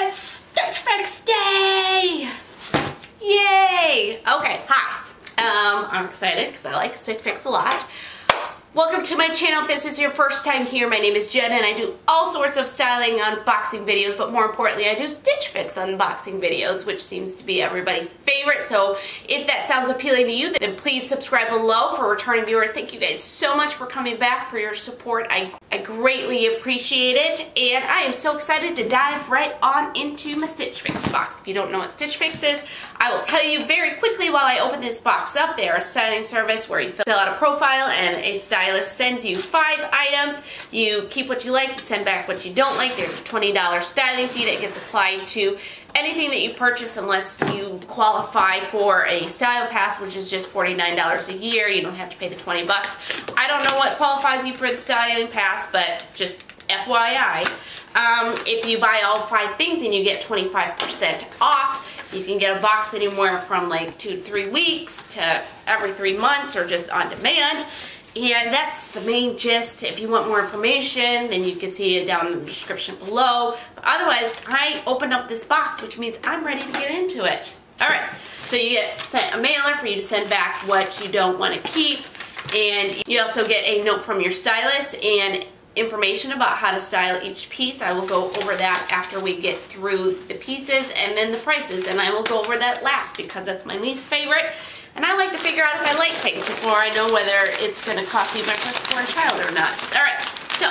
It's Stitch Fix Day! Yay! Okay, hi. I'm excited because I like Stitch Fix a lot. Welcome to my channel. If this is your first time here, my name is Jen and I do all sorts of styling unboxing videos, but more importantly, I do Stitch Fix unboxing videos, which seems to be everybody's favorite. So if that sounds appealing to you, then please subscribe below. For returning viewers, thank you guys so much for coming back, for your support. I greatly appreciate it, and I am so excited to dive right on into my Stitch Fix box. If you don't know what Stitch Fix is, I will tell you very quickly while I open this box up. They are a styling service where you fill out a profile and a stylist sends you 5 items. You keep what you like, you send back what you don't like. There's a $20 styling fee that gets applied to anything that you purchase unless you qualify for a style pass, which is just $49 a year. You don't have to pay the 20 bucks. I don't know what qualifies you for the styling pass, but just FYI, if you buy all 5 things and you get 25% off, you can get a box anywhere from like 2 to 3 weeks to every 3 months or just on demand. And that's the main gist. If you want more information, then you can see it down in the description below. But otherwise, I opened up this box, which means I'm ready to get into it. Alright, so you get sent a mailer for you to send back what you don't want to keep. And you also get a note from your stylist and information about how to style each piece. I will go over that after we get through the pieces and then the prices. And I will go over that last because that's my least favorite. And I like to figure out if I like things before I know whether it's going to cost me my firstborn child or not. Alright, so,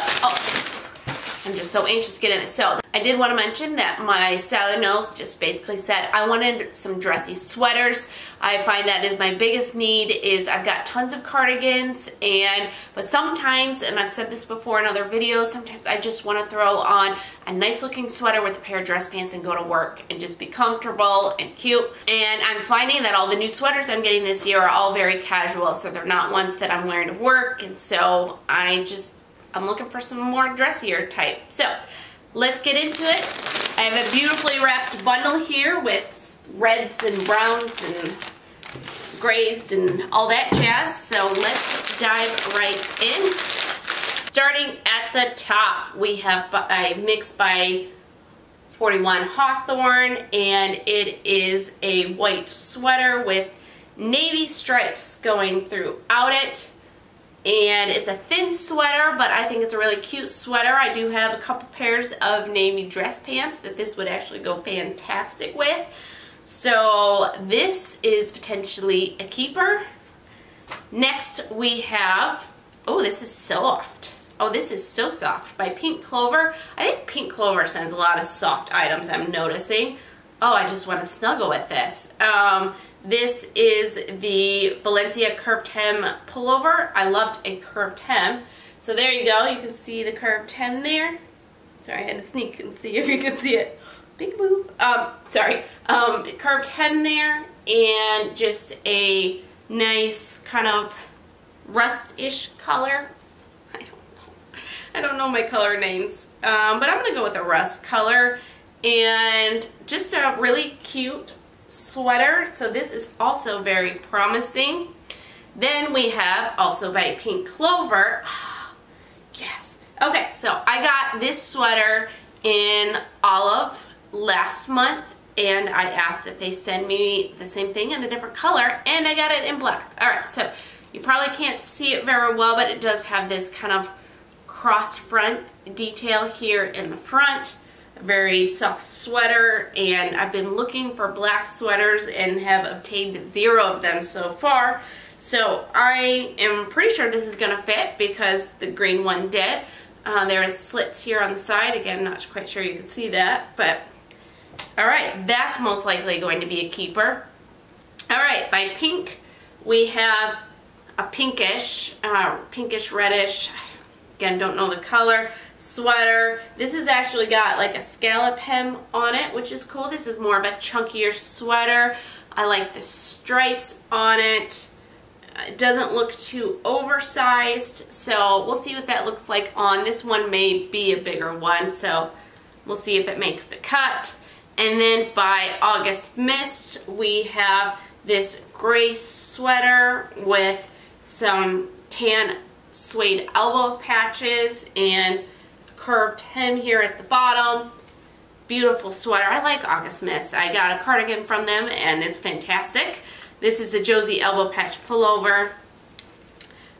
I'm just so anxious to get in it. So, I did want to mention that my styling notes just basically said I wanted some dressy sweaters. I find that is my biggest need. Is I've got tons of cardigans, but sometimes, and I've said this before in other videos, sometimes I just want to throw on a nice looking sweater with a pair of dress pants and go to work and just be comfortable and cute. And I'm finding that all the new sweaters I'm getting this year are all very casual, so they're not ones that I'm wearing to work, and so I'm looking for some more dressier type. So let's get into it. I have a beautifully wrapped bundle here with reds and browns and grays and all that jazz. So let's dive right in. Starting at the top, we have a Mix by 41 Hawthorne, and it is a white sweater with navy stripes going throughout it. And it's a thin sweater, but I think it's a really cute sweater. I do have a couple pairs of navy dress pants that this would actually go fantastic with. So this is potentially a keeper. Next we have, oh, this is soft. Oh, this is so soft, by Pink Clover. I think Pink Clover sends a lot of soft items, I'm noticing. Oh, I just want to snuggle with this. This is the Valencia curved hem pullover. I loved a curved hem. So there you go. You can see the curved hem there. Sorry, I had to sneak and see if you could see it. Peekaboo. Curved hem there, and just a nice kind of rust-ish color. I don't know my color names, but I'm going to go with a rust color. And just a really cute sweater. So this is also very promising. Then we have also by Pink Clover. Oh, yes. Okay, so I got this sweater in olive last month, and I asked that they send me the same thing in a different color, and I got it in black. Alright, so you probably can't see it very well, but it does have this kind of cross front detail here in the front. A very soft sweater, and I've been looking for black sweaters and have obtained 0 of them so far. So I am pretty sure this is going to fit because the green one did. There are slits here on the side. Again, not quite sure you can see that, but alright, that's most likely going to be a keeper. Alright, by Pink, we have a pinkish reddish, again, don't know the color, sweater. This has actually got like a scallop hem on it, which is cool. This is more of a chunkier sweater. I like the stripes on it. It doesn't look too oversized, so we'll see what that looks like on. This one may be a bigger one, so we'll see if it makes the cut. And then by August Mist, we have this gray sweater with some tan suede elbow patches and curved hem here at the bottom. beautiful sweater. I like August Mist. I got a cardigan from them and it's fantastic. This is a Josie elbow patch pullover.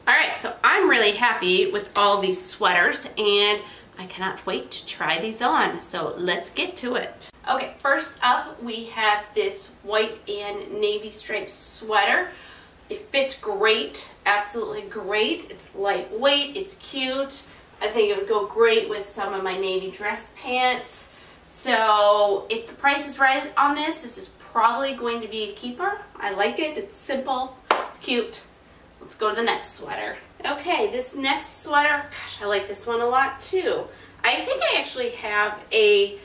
Alright, so I'm really happy with all these sweaters and I cannot wait to try these on. So let's get to it. Okay, first up we have this white and navy striped sweater. It fits great, absolutely great. It's lightweight, it's cute. I think it would go great with some of my navy dress pants. So if the price is right on this, this is probably going to be a keeper. I like it, it's simple, it's cute. Let's go to the next sweater. Okay, this next sweater, gosh, I like this one a lot too. I think I actually have a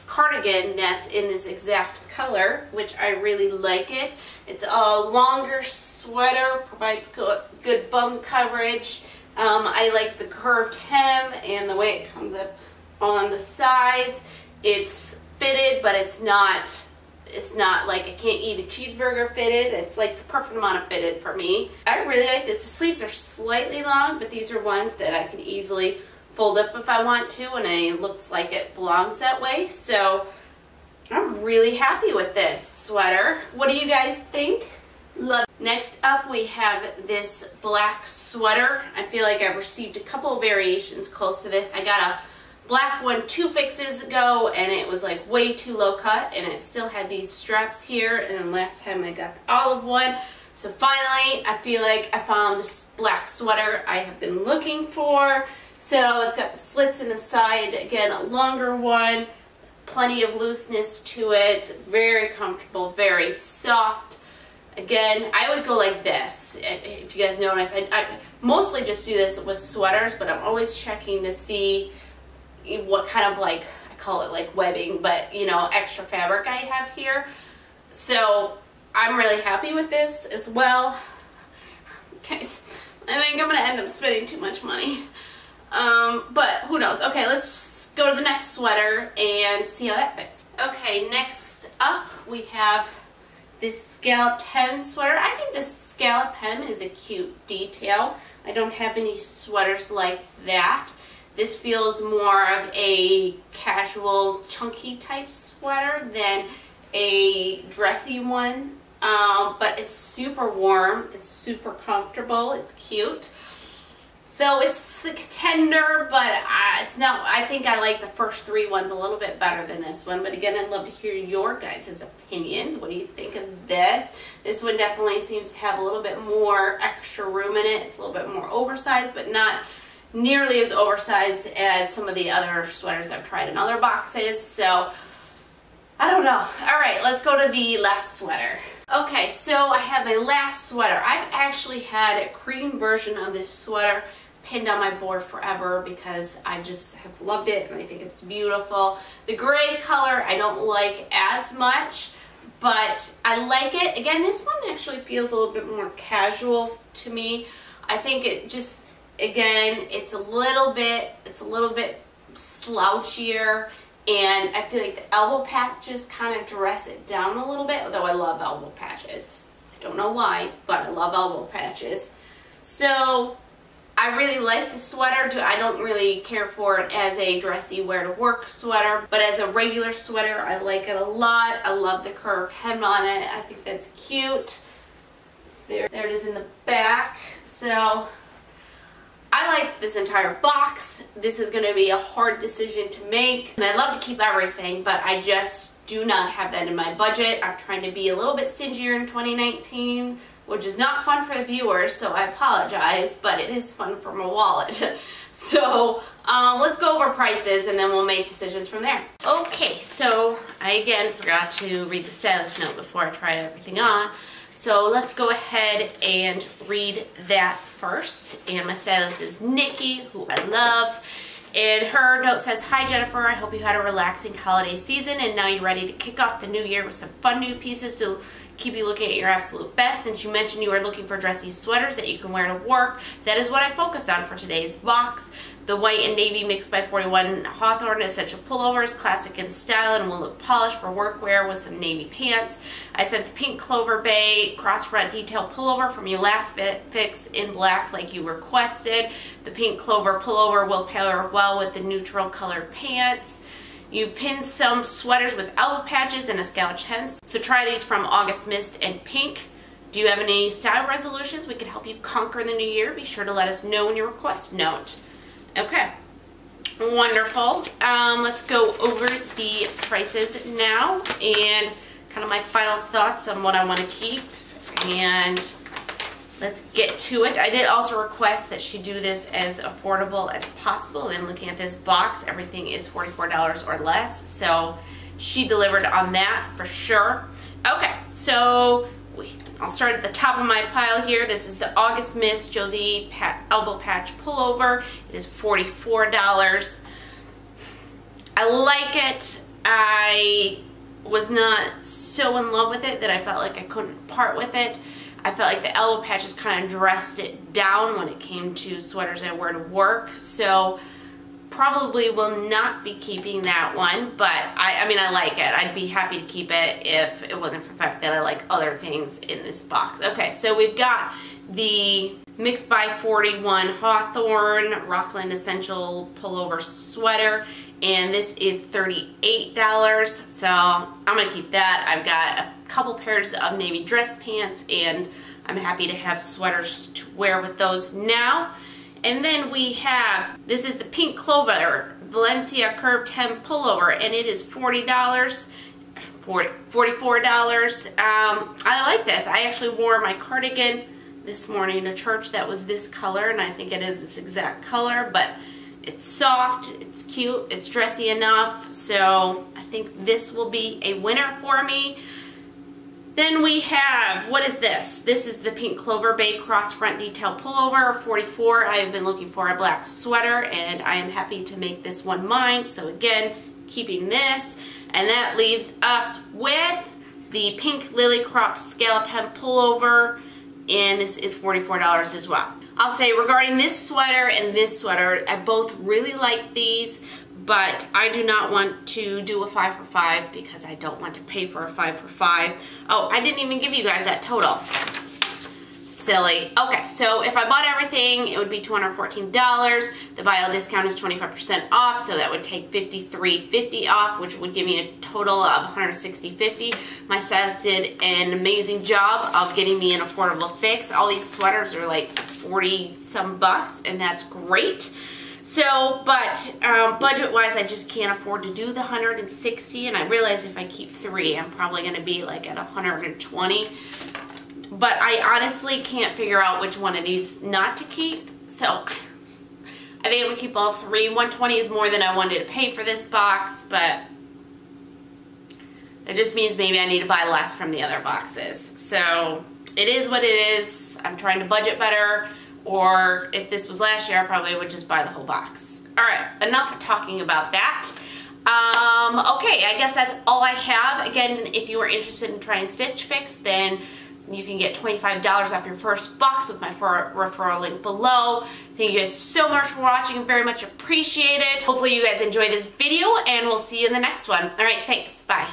cardigan that's in this exact color, which I really like it. It's a longer sweater, provides good bum coverage. I like the curved hem and the way it comes up on the sides. It's fitted, but it's not like I can't eat a cheeseburger fitted. It's like the perfect amount of fitted for me. I really like this. The sleeves are slightly long, but these are ones that I can easily fold up if I want to, and it looks like it belongs that way. So I'm really happy with this sweater. What do you guys think? Love it. Next up we have this black sweater. I feel like I've received a couple of variations close to this. I got a black one 2 fixes ago and it was like way too low cut and it still had these straps here, and then last time I got the olive one. So finally I feel like I found this black sweater I have been looking for. So it's got the slits in the side, again a longer one, plenty of looseness to it, very comfortable, very soft. Again, I always go like this. If you guys notice, I mostly just do this with sweaters, but I'm always checking to see what kind of, like, I call it like webbing, but you know, extra fabric I have here. So I'm really happy with this as well. Guys, I think I'm gonna end up spending too much money, but who knows. Okay, let's go to the next sweater and see how that fits. Okay, next up we have this scalloped hem sweater. I think this scallop hem is a cute detail. I don't have any sweaters like that. This feels more of a casual, chunky type sweater than a dressy one. But it's super warm, it's super comfortable, it's cute. So it's like tender, but it's not. I think I like the first 3 ones a little bit better than this one. But again, I'd love to hear your guys' opinions. What do you think of this? This one definitely seems to have a little bit more extra room in it. It's a little bit more oversized, but not nearly as oversized as some of the other sweaters I've tried in other boxes. So I don't know. All right, let's go to the last sweater. Okay, so I have a last sweater. I've actually had a cream version of this sweater pinned on my board forever because I just have loved it and I think it's beautiful. The gray color I don't like as much, but I like it. Again, this one actually feels a little bit more casual to me. I think it just, again, it's a little bit slouchier, and I feel like the elbow patches kind of dress it down a little bit, although I love elbow patches. I don't know why, but I love elbow patches. So I really like the sweater. I don't really care for it as a dressy wear to work sweater, but as a regular sweater, I like it a lot. I love the curved hem on it. I think that's cute. There it is in the back. So I like this entire box. This is going to be a hard decision to make, and I'd love to keep everything, but I just do not have that in my budget. I'm trying to be a little bit stingier in 2019, which is not fun for the viewers, so I apologize, but it is fun for my wallet. So let's go over prices and then we'll make decisions from there. Okay, so I again forgot to read the stylist note before I tried everything on. So let's go ahead and read that first. And my stylist is Nikki, who I love. And her note says, "Hi Jennifer, I hope you had a relaxing holiday season and now you're ready to kick off the new year with some fun new pieces to keep you looking at your absolute best. Since you mentioned you were looking for dressy sweaters that you can wear to work, that is what I focused on for today's box. The white and navy mixed by 41 Hawthorne essential pullovers, classic in style and will look polished for workwear with some navy pants. I sent the pink Clover Bay cross front detail pullover from your last fix in black like you requested. The pink Clover pullover will pair well with the neutral colored pants. You've pinned some sweaters with elbow patches and a scalloped hems. So try these from August Mist and Pink. Do you have any style resolutions we could help you conquer the new year? Be sure to let us know in your request note. Okay, wonderful. Let's go over the prices now and kind of my final thoughts on what I want to keep. And let's get to it. I did also request that she do this as affordable as possible. And looking at this box, everything is $44 or less. So she delivered on that for sure. Okay, so I'll start at the top of my pile here. This is the August Mist Josie Elbow Patch Pullover. It is $44. I like it. I was not so in love with it that I felt like I couldn't part with it. I felt like the elbow patches kind of dressed it down when it came to sweaters I wear to work. So probably will not be keeping that one, but I mean, I like it. I'd be happy to keep it if it wasn't for the fact that I like other things in this box. Okay, so we've got the Mixed by 41 Hawthorne Rockland Essential Pullover Sweater, and this is $38, so I'm gonna keep that. I've got a couple pairs of navy dress pants, and I'm happy to have sweaters to wear with those now. And then we have, this is the Pink Clover Valencia Curved Hem Pullover, and it is $44. I like this. I actually wore my cardigan this morning to church that was this color, and I think it is this exact color, but it's soft, it's cute, it's dressy enough, so I think this will be a winner for me. Then we have, what is this? This is the Pink Clover Bay Cross Front Detail Pullover, $44. I have been looking for a black sweater, and I am happy to make this one mine. So again, keeping this. And that leaves us with the Pink Lily Crop Scallop Hem Pullover, and this is $44 as well. I'll say regarding this sweater and this sweater, I both really like these, but I do not want to do a 5 for 5 because I don't want to pay for a 5 for 5. Oh, I didn't even give you guys that total. Silly. Okay, so if I bought everything, it would be $214. The buy all discount is 25% off, so that would take $53.50 off, which would give me a total of $160.50. My stylist did an amazing job of getting me an affordable fix. All these sweaters are like 40 some bucks, and that's great. So, but budget-wise, I just can't afford to do the $160, and I realize if I keep 3, I'm probably going to be like at $120. But I honestly can't figure out which one of these not to keep, so I think I'm going to keep all 3. $120 is more than I wanted to pay for this box, but it just means maybe I need to buy less from the other boxes. So it is what it is. I'm trying to budget better. Or if this was last year, I probably would just buy the whole box. All right, enough of talking about that. Okay, I guess that's all I have. Again, if you are interested in trying Stitch Fix, then you can get $25 off your first box with my referral link below. Thank you guys so much for watching. Very much appreciate it. Hopefully you guys enjoy this video, and we'll see you in the next one. All right, thanks. Bye.